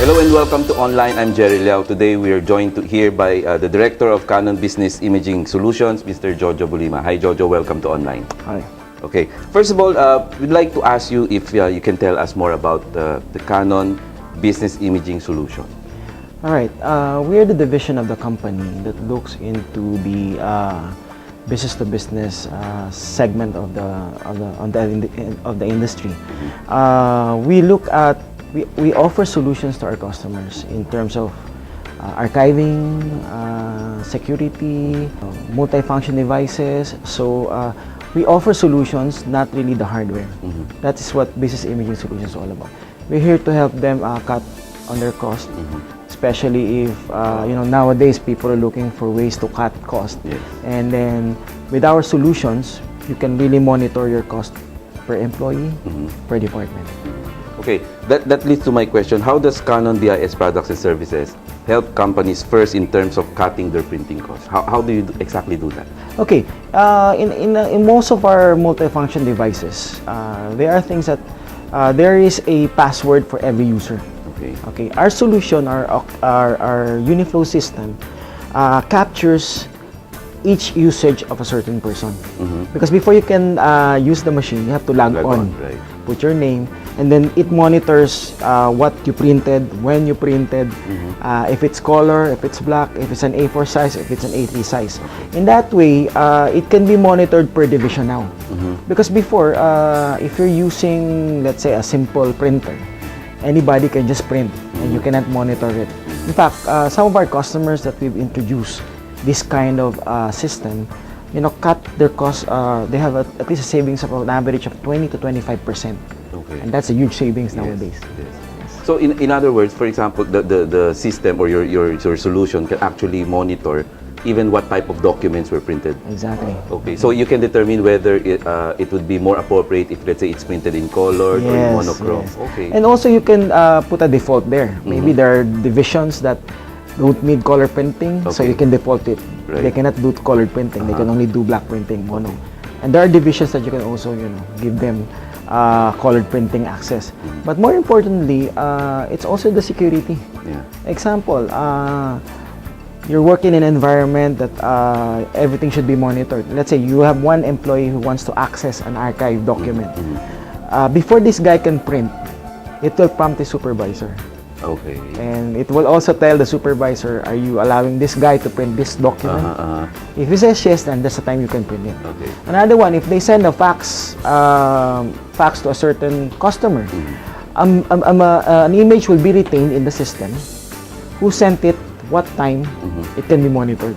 Hello and welcome to Online. I'm Liao. Today we are joined here by the Director of Canon Business Imaging Solutions, Mr. Jojo Bolima. Hi Jojo, welcome to Online. Hi. Okay, first of all, we'd like to ask you if you can tell us more about the Canon Business Imaging Solution. All right. We are the division of the company that looks into the business-to-business segment of the industry. We offer solutions to our customers in terms of archiving, security, multifunction devices. So we offer solutions, not really the hardware. That is what business imaging solutions is all about. We're here to help them cut on their cost, especially if nowadays people are looking for ways to cut cost. Yes. And then with our solutions, you can really monitor your cost per employee, per department. Okay, that leads to my question. How does Canon BIS products and services help companies first in terms of cutting their printing costs? How do you exactly do that? Okay, in most of our multifunction devices, there are things that there is a password for every user. Okay, our solution, our Uniflow system, captures each usage of a certain person. Because before you can use the machine, you have to log on, right. Put your name, and then it monitors what you printed, when you printed, if it's color, if it's black, if it's an A4 size, if it's an A3 size. In that way, it can be monitored per division now. Because before, if you're using, let's say, a simple printer, anybody can just print and you cannot monitor it. In fact, some of our customers that we've introduced this kind of system, cut their costs. They have at least a savings of an average of 20 to 25%. Okay. And that's a huge savings nowadays. Yes. So in other words, for example, the system or your solution can actually monitor even what type of documents were printed. Exactly. Okay, so you can determine whether it would be more appropriate if, let's say, it's printed in color or in monochrome. Yes. Okay. And also you can put a default there. Maybe there are divisions that don't need color printing, so you can default it. Right. They cannot do colored printing. They can only do black printing, mono. And there are divisions that you can also, give them colored printing access. But more importantly, it's also the security. Yeah. Example, you're working in an environment that everything should be monitored. Let's say you have one employee who wants to access an archive document. Before this guy can print, it will prompt the supervisor. Okay. And it will also tell the supervisor, are you allowing this guy to print this document? If he says yes, then that's the time you can print it. Okay. Another one, if they send a fax to a certain customer, an image will be retained in the system. Who sent it, what time, it can be monitored.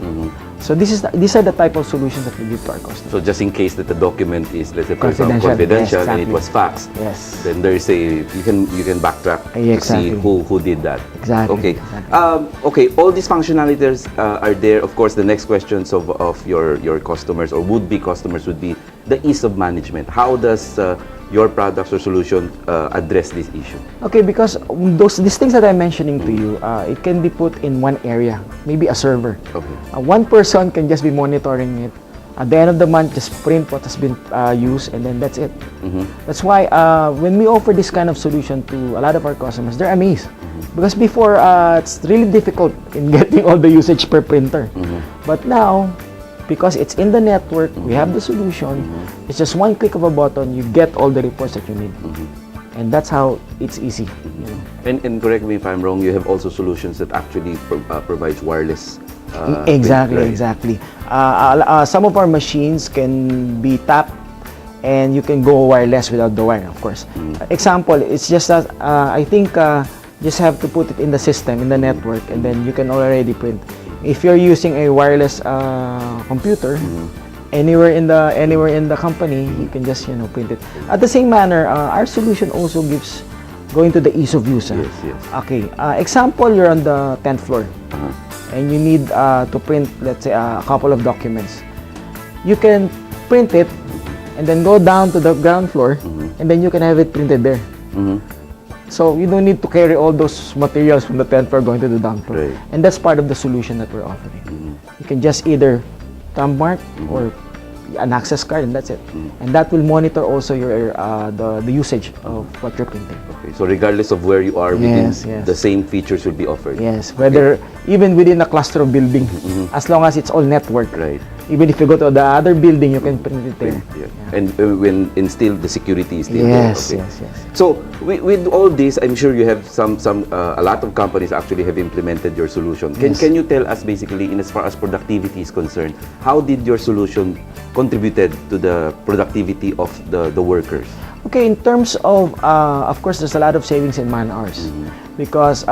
So these are the type of solutions that we give to our customers. So just in case that the document is, let's say, for example, Confidential. confidential, Yes, and it exactly. was faxed, Yes. then there is you can backtrack to see who did that. Exactly. Okay. Exactly. Okay. All these functionalities are there. Of course, the next questions of your customers or would-be customers would be the ease of management. How does your products or solution address this issue? Okay, because these things that I'm mentioning to you, it can be put in one area, maybe a server. Okay. One person can just be monitoring it. At the end of the month, just print what has been used, and then that's it. That's why when we offer this kind of solution to a lot of our customers, they're amazed. Because before, it's really difficult in getting all the usage per printer. But now, because it's in the network, we have the solution. It's just one click of a button, you get all the reports that you need. And that's how it's easy. And correct me if I'm wrong, you have also solutions that actually provides wireless. Exactly, right? exactly. Some of our machines can be tapped and you can go wireless without the wire, of course. Example, it's just that I think just have to put it in the system, in the network, and then you can already print. If you're using a wireless computer, anywhere in the company, you can just print it. At the same manner, our solution also gives going to the ease of use. Yes. Okay. Example, you're on the 10th floor, and you need to print, let's say, a couple of documents. You can print it, and then go down to the ground floor, and then you can have it printed there. So you don't need to carry all those materials from the 10th floor going to the down floor. Right. And that's part of the solution that we're offering. You can just either thumb mark or an access card, and that's it. And that will monitor also your the usage of what you're printing. Okay, so regardless of where you are within, Yes, yes. the same features will be offered. Yes, whether even within a cluster of building, as long as it's all network. Right. Even if you go to the other building, you can print it there. Yeah. And and still the security is still Yes, there. Okay. yes. So with all this, I'm sure you have a lot of companies actually have implemented your solution. Can you tell us basically, in as far as productivity is concerned, how did your solution contributed to the productivity of the workers? Okay, in terms of course, there's a lot of savings in man hours. Because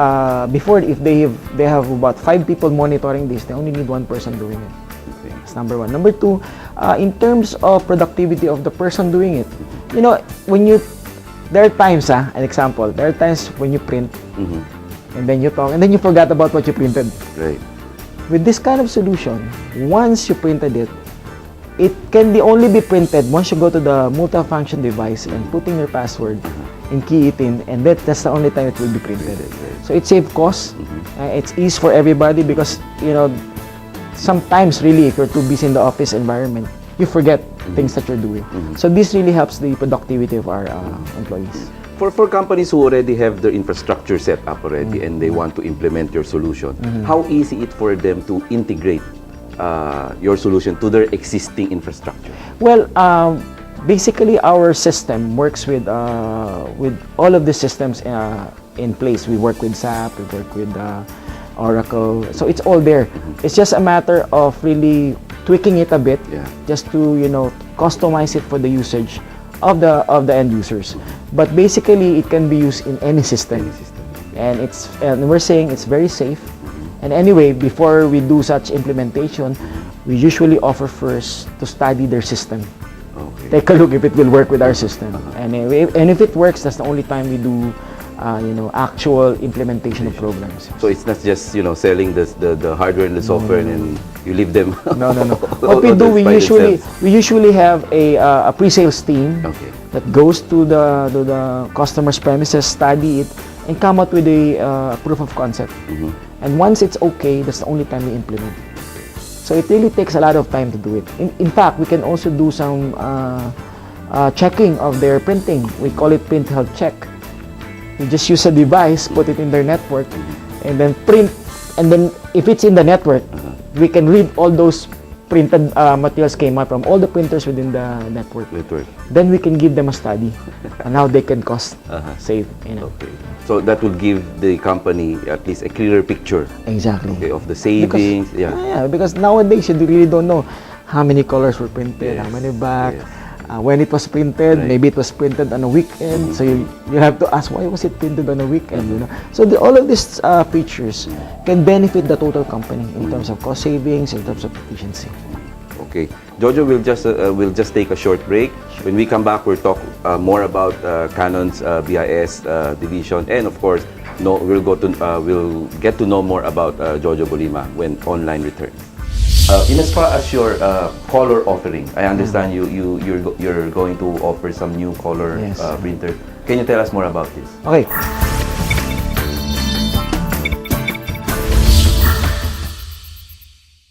before, if they have about 5 people monitoring this, they only need 1 person doing it. Okay. That's number 1. Number 2, in terms of productivity of the person doing it, there are times, an example, there are times when you print, and then you talk, and then you forgot about what you printed. Right. With this kind of solution, once you printed it, it can only be printed once you go to the multifunction device and put in your password and key it in, and that's the only time it will be printed. So it saves costs. It's easy for everybody because sometimes really if you're too busy in the office environment, you forget things that you're doing. So this really helps the productivity of our employees. For companies who already have their infrastructure set up already and they want to implement your solution, how easy it for them to integrate your solution to their existing infrastructure? Well, basically our system works with all of the systems in place. We work with SAP, we work with Oracle, so it's all there. It's just a matter of really tweaking it a bit, just to customize it for the usage of the end users. But basically, it can be used in any system, and we're saying it's very safe. And anyway, before we do such implementation, we usually offer first to study their system. Okay. Take a look if it will work with our system, and if it works, that's the only time we do actual implementation of programs. So it's not just selling the hardware and the software and then you leave them. No. What we do, we usually have a pre-sales team that goes to the customer's premises, study it, and come out with a proof of concept. And once it's okay, that's the only time we implement. So it really takes a lot of time to do it. In fact, we can also do some checking of their printing. We call it print health check. You just use a device, put it in their network, and then print. And then if it's in the network, we can read all those printed materials came out from all the printers within the network. Then we can give them a study on how they can cost save. Okay. So that will give the company at least a clearer picture. Exactly. Okay, of the savings. Because nowadays you really don't know how many colors were printed, how many back. When it was printed, maybe it was printed on a weekend, so you have to ask why was it printed on a weekend. So all of these features can benefit the total company in terms of cost savings, in terms of efficiency. Okay, Jojo, we'll just take a short break. When we come back, we'll talk more about Canon's BIS division, and of course, we'll get to know more about Jojo Bolima when online returns. In as far as your color offering, I understand you're going to offer some new color printers. Can you tell us more about this? Okay.